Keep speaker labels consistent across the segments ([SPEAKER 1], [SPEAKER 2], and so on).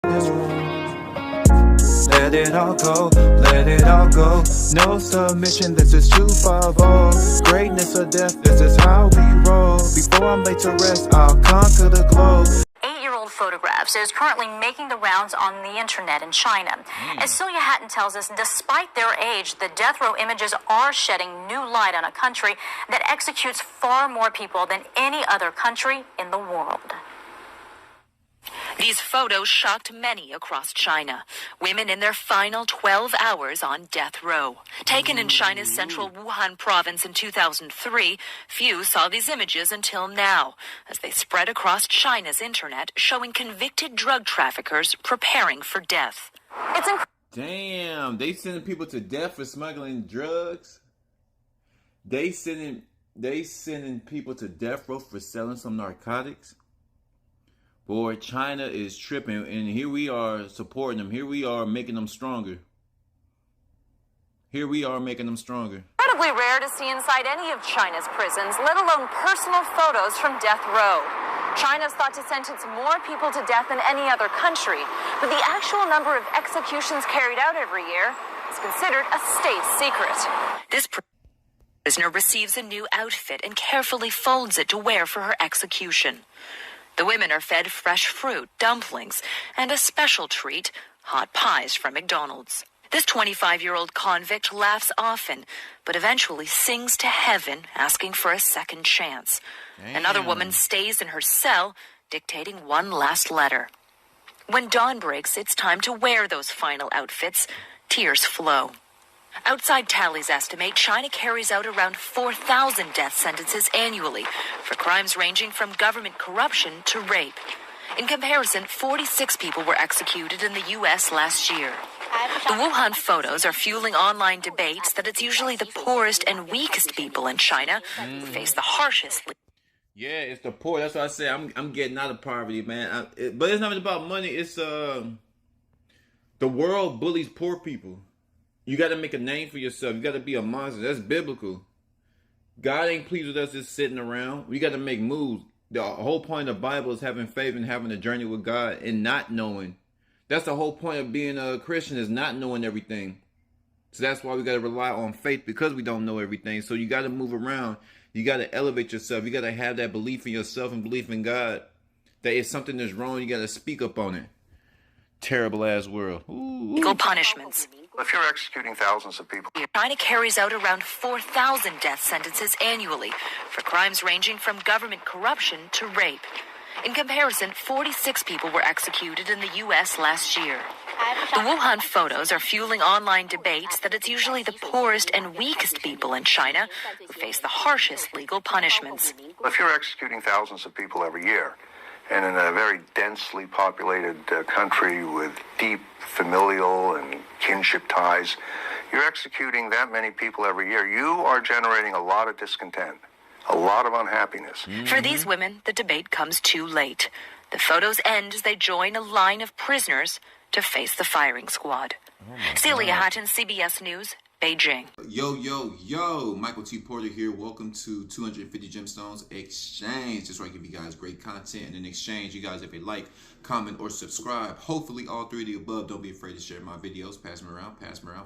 [SPEAKER 1] Let it all go, let it all go. No submission, this is 250. Greatness or death, this is how we roll. Before I'm laid to rest, I'll conquer the globe.
[SPEAKER 2] 8-year-old photographs is currently making the rounds on the internet in China. As Celia Hatton tells us, despite their age, the death row images are shedding new light on a country that executes far more people than any other country in the world. These photos shocked many across China. Women in their final 12 hours on death row. Taken in China's central Wuhan province in 2003, few saw these images until now, as they spread across China's internet, showing convicted drug traffickers preparing for death.
[SPEAKER 3] Damn, they sending people to death for smuggling drugs? They sending people to death row for selling some narcotics? Boy, China is tripping, and here we are supporting them. Here we are making them stronger.
[SPEAKER 2] Incredibly rare to see inside any of China's prisons, let alone personal photos from death row. China's thought to sentence more people to death than any other country, but the actual number of executions carried out every year is considered a state secret. This prisoner receives a new outfit and carefully folds it to wear for her execution. The women are fed fresh fruit, dumplings, and a special treat, hot pies from McDonald's. This 25-year-old convict laughs often, but eventually sings to heaven, asking for a second chance. Damn. Another woman stays in her cell, dictating one last letter. When dawn breaks, it's time to wear those final outfits. Tears flow. Outside tallies estimate China carries out around 4,000 death sentences annually for crimes ranging from government corruption to rape. In comparison, 46 people were executed in the U.S. last year. The Wuhan photos are fueling online debates that it's usually the poorest and weakest people in China who face the harshest.
[SPEAKER 3] Yeah, it's the poor. That's why I say I'm getting out of poverty, man. But it's not about money. It's the world bullies poor people. You got to make a name for yourself. You got to be a monster. That's biblical. God ain't pleased with us just sitting around. We got to make moves. The whole point of the Bible is having faith and having a journey with God and not knowing. That's the whole point of being a Christian, is not knowing everything. So that's why we got to rely on faith, because we don't know everything. So you got to move around. You got to elevate yourself. You got to have that belief in yourself and belief in God. That if something is wrong, you got to speak up on it. Terrible ass world. Ooh.
[SPEAKER 2] Legal punishments.
[SPEAKER 4] If you're executing thousands of people.
[SPEAKER 2] China carries out around 4,000 death sentences annually for crimes ranging from government corruption to rape. In comparison, 46 people were executed in the U.S. last year. The Wuhan photos are fueling online debates that it's usually the poorest and weakest people in China who face the harshest legal punishments.
[SPEAKER 4] If you're executing thousands of people every year, and in a very densely populated country with deep familial and kinship ties, you're executing that many people every year. You are generating a lot of discontent, a lot of unhappiness.
[SPEAKER 2] For these women, the debate comes too late. The photos end as they join a line of prisoners to face the firing squad. Celia Hatton, CBS News, Beijing.
[SPEAKER 3] Yo, Michael T. Porter here. Welcome to 250 Gemstones Exchange. Just where I give you guys great content, and in exchange, you guys, if you like, comment, or subscribe, hopefully all three of the above, don't be afraid to share my videos. Pass them around,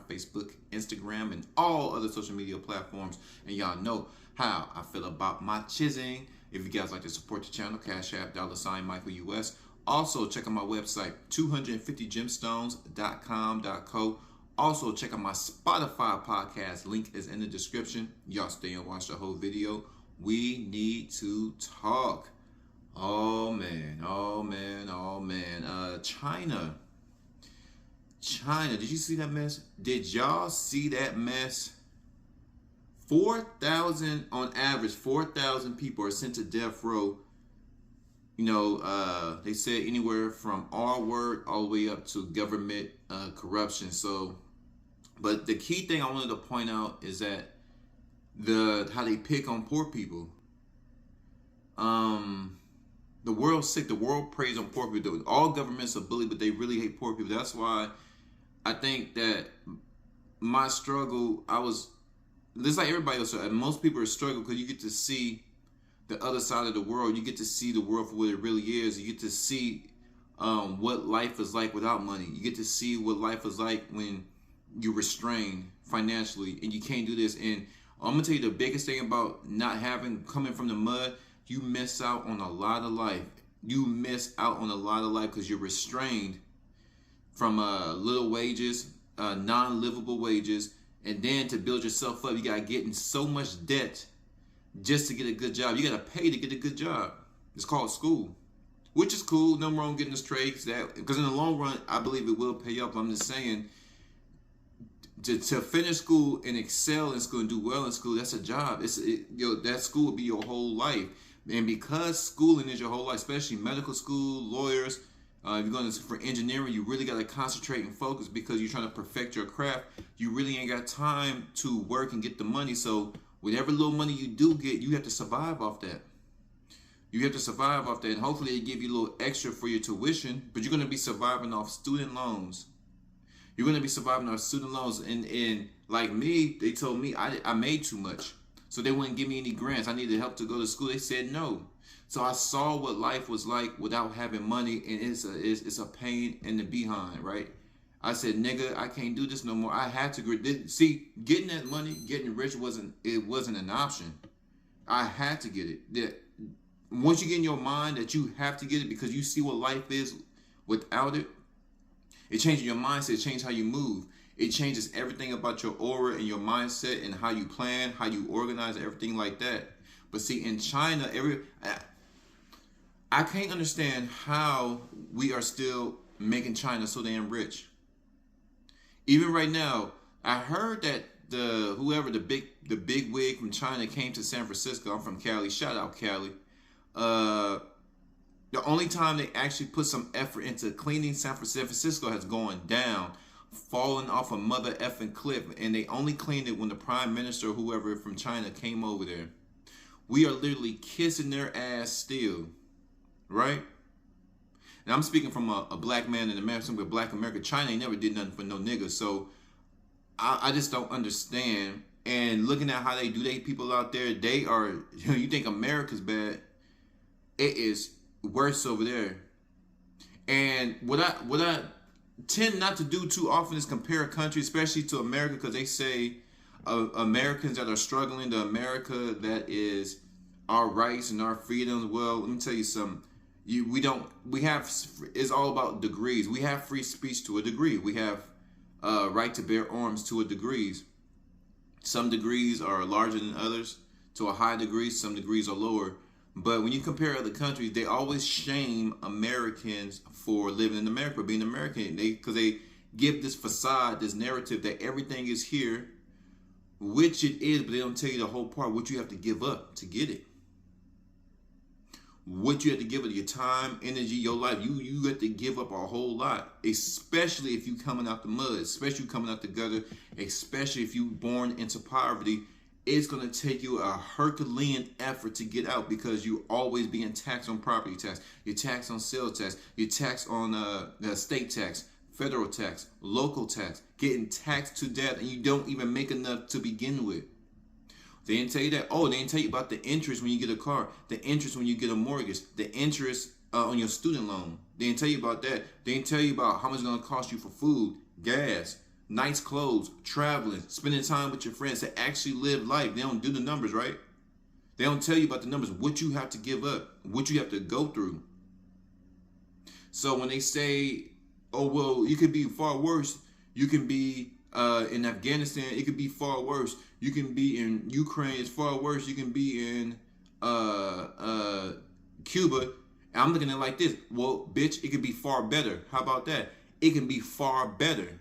[SPEAKER 3] Facebook, Instagram, and all other social media platforms. And y'all know how I feel about my chizzing. If you guys like to support the channel, Cash App, $Michael US. Also, check out my website, 250gemstones.com.co. Also, check out my Spotify podcast. Link is in the description. Y'all stay and watch the whole video. We need to talk. Oh, man. China. Did you see that mess? Did y'all see that mess? 4,000 on average. 4,000 people are sent to death row. You know, they said anywhere from R word all the way up to government corruption. So, but the key thing I wanted to point out is that how they pick on poor people. The world's sick. The world preys on poor people. All governments are bullied, but they really hate poor people. That's why I think that my struggle, just like everybody else, most people are struggling because you get to see the other side of the world. You get to see the world for what it really is. You get to see what life is like without money. You get to see what life is like when you're restrained financially and you can't do this. And I'm gonna tell you the biggest thing about not coming from the mud, you miss out on a lot of life. You miss out on a lot of life because you're restrained from little wages, non-livable wages, and then to build yourself up, you gotta get in so much debt just to get a good job. You gotta pay to get a good job. It's called school, which is cool. Nothing wrong getting this trade, because in the long run, I believe it will pay up. I'm just saying, to finish school and excel in school and do well in school, that's a job. That school will be your whole life. And because schooling is your whole life, especially medical school, lawyers, if you're going for engineering, you really got to concentrate and focus because you're trying to perfect your craft. You really ain't got time to work and get the money. So whatever little money you do get, you have to survive off that. You have to survive off that. And hopefully they give you a little extra for your tuition, but you're going to be surviving off student loans. You're going to be surviving off student loans. And like me, they told me I made too much. So they wouldn't give me any grants. I needed help to go to school. They said no. So I saw what life was like without having money, and it's a pain in the behind, right? I said, nigga, I can't do this no more. I had to see, getting that money, getting rich wasn't an option. I had to get it. Once you get in your mind that you have to get it because you see what life is without it, it changes your mindset, it changes how you move. It changes everything about your aura and your mindset and how you plan, how you organize, everything like that. But see, in China, I can't understand how we are still making China so damn rich. Even right now, I heard that the big wig from China came to San Francisco. I'm from Cali. Shout out Cali. The only time they actually put some effort into cleaning San Francisco has gone down, falling off a mother effing cliff, and they only cleaned it when the prime minister or whoever from China came over there. We are literally kissing their ass still, right? And I'm speaking from a black man in America, with Black America. China ain't never did nothing for no niggas, so I just don't understand. And looking at how they do they people out there, they are, you think America's bad, it is worse over there. And what I tend not to do too often is compare a country, especially to America, because they say Americans that are struggling to America that is our rights and our freedoms. Well, let me tell you something. It's all about degrees. We have free speech to a degree. We have right to bear arms to a degree. Some degrees are larger than others to a high degree. Some degrees are lower. But when you compare other countries, they always shame Americans for living in America, being American. Because they give this facade, this narrative that everything is here, which it is, but they don't tell you the whole part, what you have to give up to get it. What you have to give up, your time, energy, your life. You have to give up a whole lot, especially if you coming out the mud, especially coming out the gutter, especially if you born into poverty. It's going to take you a Herculean effort to get out because you always being taxed on property tax. You're taxed on sales tax. You're taxed on the state tax, federal tax, local tax, getting taxed to death, and you don't even make enough to begin with. They didn't tell you that. Oh, they didn't tell you about the interest when you get a car, the interest when you get a mortgage, the interest on your student loan. They didn't tell you about that. They didn't tell you about how much it's going to cost you for food, gas, nice clothes, traveling, spending time with your friends to actually live life. They don't do the numbers, right? They don't tell you about the numbers, what you have to give up, what you have to go through. So when they say, oh, well, you could be far worse. You can be in Afghanistan. It could be far worse. You can be in Ukraine. It's far worse. You can be in Cuba. I'm looking at it like this. Well, bitch, it could be far better. How about that? It can be far better.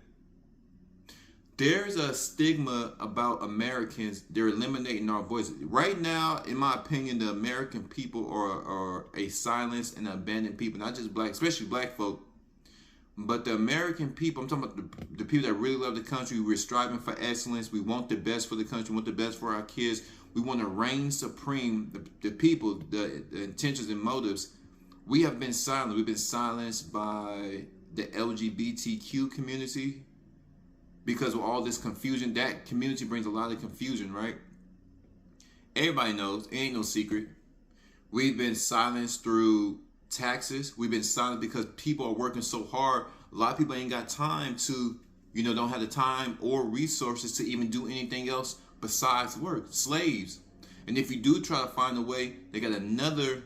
[SPEAKER 3] There's a stigma about Americans. They're eliminating our voices. Right now, in my opinion, the American people are a silenced and abandoned people. Not just black, especially black folk. But the American people, I'm talking about the people that really love the country. We're striving for excellence. We want the best for the country. We want the best for our kids. We want to reign supreme. The people, the intentions and motives. We have been silent. We've been silenced by the LGBTQ community because of all this confusion. That community brings a lot of confusion, right? Everybody knows. It ain't no secret. We've been silenced through taxes. We've been silent because people are working so hard. A lot of people ain't got time to, don't have the time or resources to even do anything else besides work. Slaves. And if you do try to find a way, they got another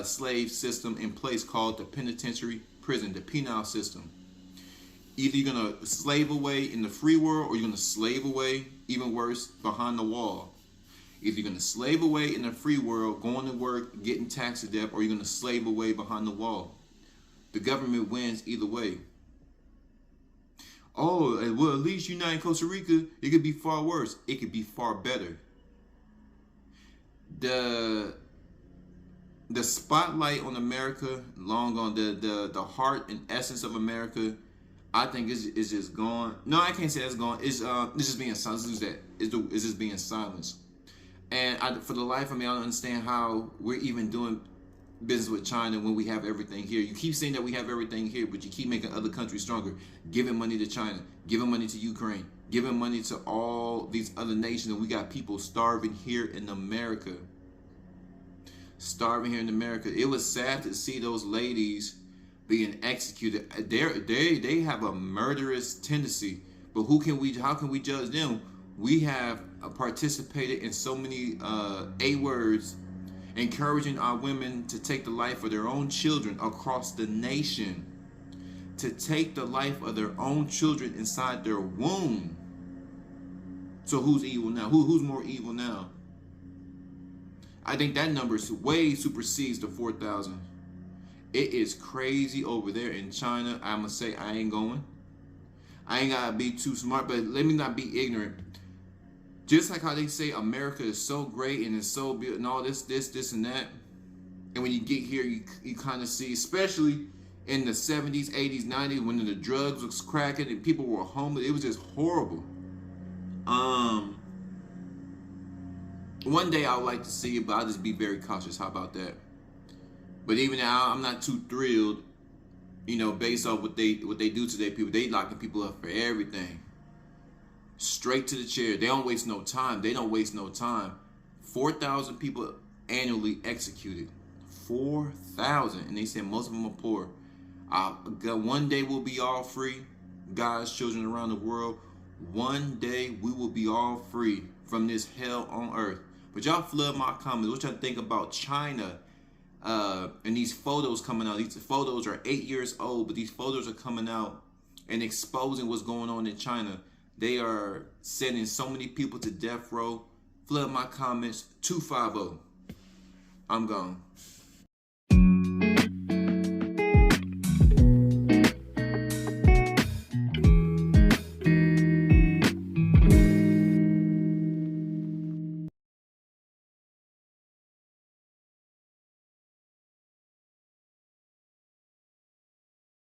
[SPEAKER 3] slave system in place called the penitentiary prison, the penal system. Either you're going to slave away in the free world, or you're going to slave away, even worse, behind the wall. If you're going to slave away in the free world, going to work, getting tax debt, or you're going to slave away behind the wall. The government wins either way. Oh, well, at least you're not in Costa Rica. It could be far worse. It could be far better. The spotlight on America, long gone. The heart and essence of America, I think is just gone. No, I can't say it's gone. It's just being silenced. Let's lose that. It's just being silenced. And for the life of me, I don't understand how we're even doing business with China when we have everything here. You keep saying that we have everything here, but you keep making other countries stronger, giving money to China, giving money to Ukraine, giving money to all these other nations, and we got people starving here in America. Starving here in America. It was sad to see those ladies being executed. They have a murderous tendency, but how can we judge them? We have participated in so many A words, encouraging our women to take the life of their own children across the nation, to take the life of their own children inside their womb. So who's evil now? Who's more evil now? I think that number way supersedes the 4,000. It is crazy over there in China. I'm going to say I ain't going. I ain't got to be too smart, but let me not be ignorant. Just like how they say America is so great and it's so beautiful and all this and that. And when you get here, you kind of see, especially in the 70s, 80s, 90s, when the drugs was cracking and people were homeless. It was just horrible. One day I would like to see it, but I'll just be very cautious. How about that? But even now, I'm not too thrilled, based off what they do to their people. They locking people up for everything. Straight to the chair. They don't waste no time. 4,000 people annually executed. 4,000. And they said most of them are poor. One day we'll be all free. God's children around the world. One day we will be all free from this hell on earth. But y'all flood my comments. What y'all think about China? And these photos coming out. These photos are 8 years old, but these photos are coming out and exposing what's going on in China. They are sending so many people to death row. Flood my comments. 250. I'm gone.